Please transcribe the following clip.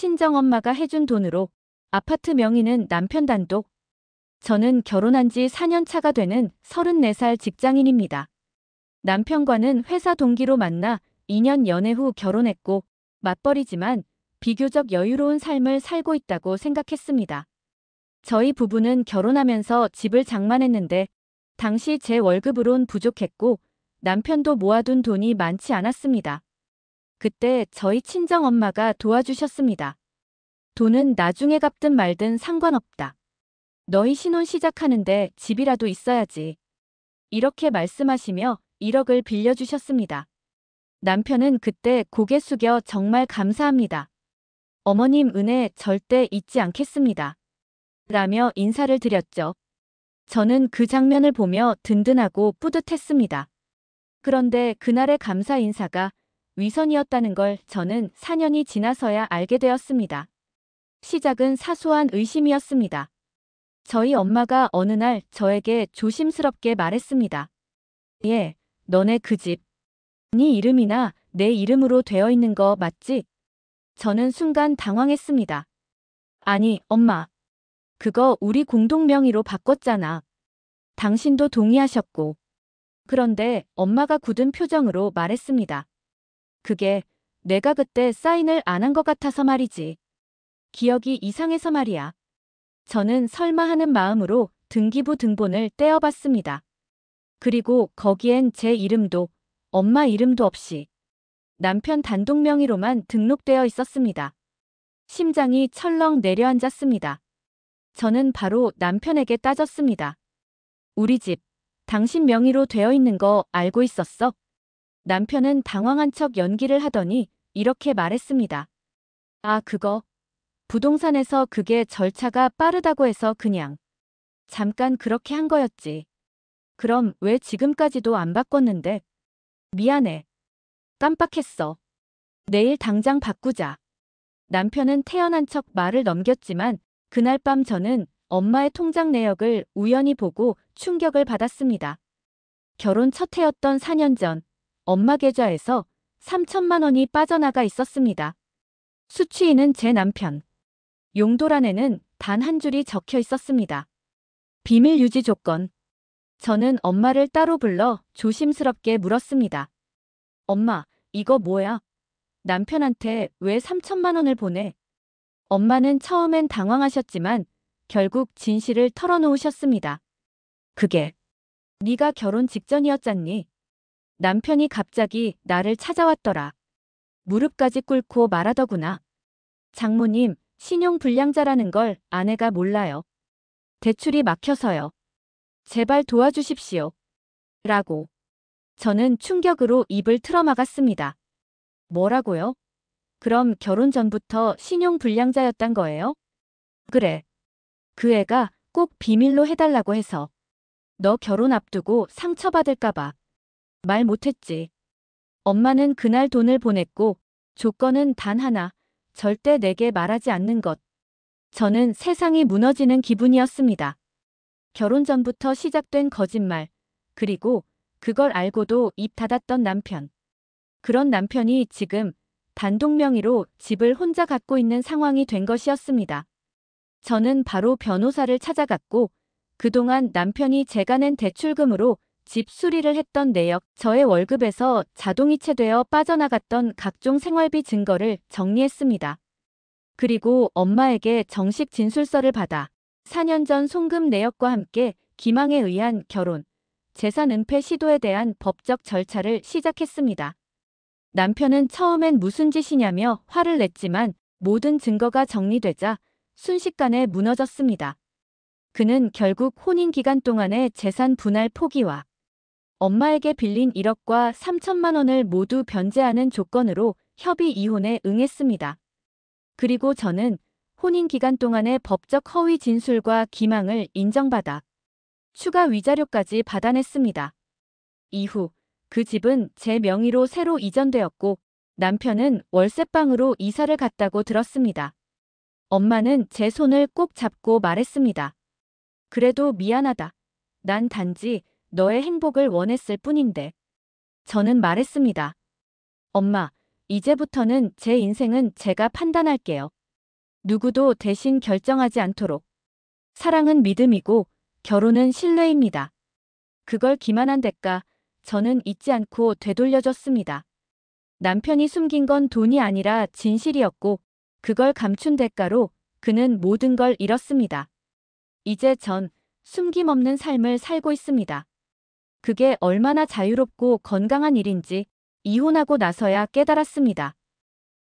친정엄마가 해준 돈으로 아파트 명의는 남편 단독. 저는 결혼한 지 4년 차가 되는 34살 직장인입니다. 남편과는 회사 동기로 만나 2년 연애 후 결혼했고 맞벌이지만 비교적 여유로운 삶을 살고 있다고 생각했습니다. 저희 부부는 결혼하면서 집을 장만했는데 당시 제 월급으론 부족했고 남편도 모아둔 돈이 많지 않았습니다. 그때 저희 친정엄마가 도와주셨습니다. 돈은 나중에 갚든 말든 상관없다. 너희 신혼 시작하는데 집이라도 있어야지. 이렇게 말씀하시며 1억을 빌려주셨습니다. 남편은 그때 고개 숙여 정말 감사합니다. 어머님 은혜 절대 잊지 않겠습니다. 라며 인사를 드렸죠. 저는 그 장면을 보며 든든하고 뿌듯했습니다. 그런데 그날의 감사 인사가 위선이었다는 걸 저는 4년이 지나서야 알게 되었습니다. 시작은 사소한 의심이었습니다. 저희 엄마가 어느 날 저에게 조심스럽게 말했습니다. 예, 너네 그 집. 네 이름이나 내 이름으로 되어 있는 거 맞지? 저는 순간 당황했습니다. 아니, 엄마. 그거 우리 공동 명의로 바꿨잖아. 당신도 동의하셨고. 그런데 엄마가 굳은 표정으로 말했습니다. 그게 내가 그때 사인을 안 한 것 같아서 말이지. 기억이 이상해서 말이야. 저는 설마 하는 마음으로 등기부 등본을 떼어봤습니다. 그리고 거기엔 제 이름도 엄마 이름도 없이 남편 단독 명의로만 등록되어 있었습니다. 심장이 철렁 내려앉았습니다. 저는 바로 남편에게 따졌습니다. 우리 집, 당신 명의로 되어 있는 거 알고 있었어? 남편은 당황한 척 연기를 하더니 이렇게 말했습니다. 아, 그거. 부동산에서 그게 절차가 빠르다고 해서 그냥. 잠깐 그렇게 한 거였지. 그럼 왜 지금까지도 안 바꿨는데? 미안해. 깜빡했어. 내일 당장 바꾸자. 남편은 태연한 척 말을 넘겼지만 그날 밤 저는 엄마의 통장 내역을 우연히 보고 충격을 받았습니다. 결혼 첫 해였던 4년 전 엄마 계좌에서 3천만 원이 빠져나가 있었습니다. 수취인은 제 남편. 용도란에는 단 한 줄이 적혀 있었습니다. 비밀 유지 조건. 저는 엄마를 따로 불러 조심스럽게 물었습니다. 엄마, 이거 뭐야? 남편한테 왜 3천만 원을 보내? 엄마는 처음엔 당황하셨지만 결국 진실을 털어놓으셨습니다. 그게 네가 결혼 직전이었잖니. 남편이 갑자기 나를 찾아왔더라. 무릎까지 꿇고 말하더구나. 장모님, 신용불량자라는 걸 아내가 몰라요. 대출이 막혀서요. 제발 도와주십시오. 라고. 저는 충격으로 입을 틀어막았습니다. 뭐라고요? 그럼 결혼 전부터 신용불량자였단 거예요? 그래. 그 애가 꼭 비밀로 해달라고 해서. 너 결혼 앞두고 상처받을까봐. 말 못했지. 엄마는 그날 돈을 보냈고 조건은 단 하나. 절대 내게 말하지 않는 것. 저는 세상이 무너지는 기분이었습니다. 결혼 전부터 시작된 거짓말. 그리고 그걸 알고도 입 닫았던 남편. 그런 남편이 지금 단독 명의로 집을 혼자 갖고 있는 상황이 된 것이었습니다. 저는 바로 변호사를 찾아갔고 그동안 남편이 제가 낸 대출금으로 집 수리를 했던 내역, 저의 월급에서 자동이체되어 빠져나갔던 각종 생활비 증거를 정리했습니다. 그리고 엄마에게 정식 진술서를 받아 4년 전 송금 내역과 함께 기망에 의한 결혼, 재산 은폐 시도에 대한 법적 절차를 시작했습니다. 남편은 처음엔 무슨 짓이냐며 화를 냈지만 모든 증거가 정리되자 순식간에 무너졌습니다. 그는 결국 혼인 기간 동안의 재산 분할 포기와 엄마에게 빌린 1억과 3천만 원을 모두 변제하는 조건으로 협의 이혼에 응했습니다. 그리고 저는 혼인 기간 동안의 법적 허위 진술과 기망을 인정받아 추가 위자료까지 받아냈습니다. 이후 그 집은 제 명의로 새로 이전되었고 남편은 월세방으로 이사를 갔다고 들었습니다. 엄마는 제 손을 꼭 잡고 말했습니다. 그래도 미안하다. 난 단지 너의 행복을 원했을 뿐인데. 저는 말했습니다. 엄마, 이제부터는 제 인생은 제가 판단할게요. 누구도 대신 결정하지 않도록. 사랑은 믿음이고 결혼은 신뢰입니다. 그걸 기만한 대가 저는 잊지 않고 되돌려줬습니다. 남편이 숨긴 건 돈이 아니라 진실이었고 그걸 감춘 대가로 그는 모든 걸 잃었습니다. 이제 전 숨김없는 삶을 살고 있습니다. 그게 얼마나 자유롭고 건강한 일인지 이혼하고 나서야 깨달았습니다.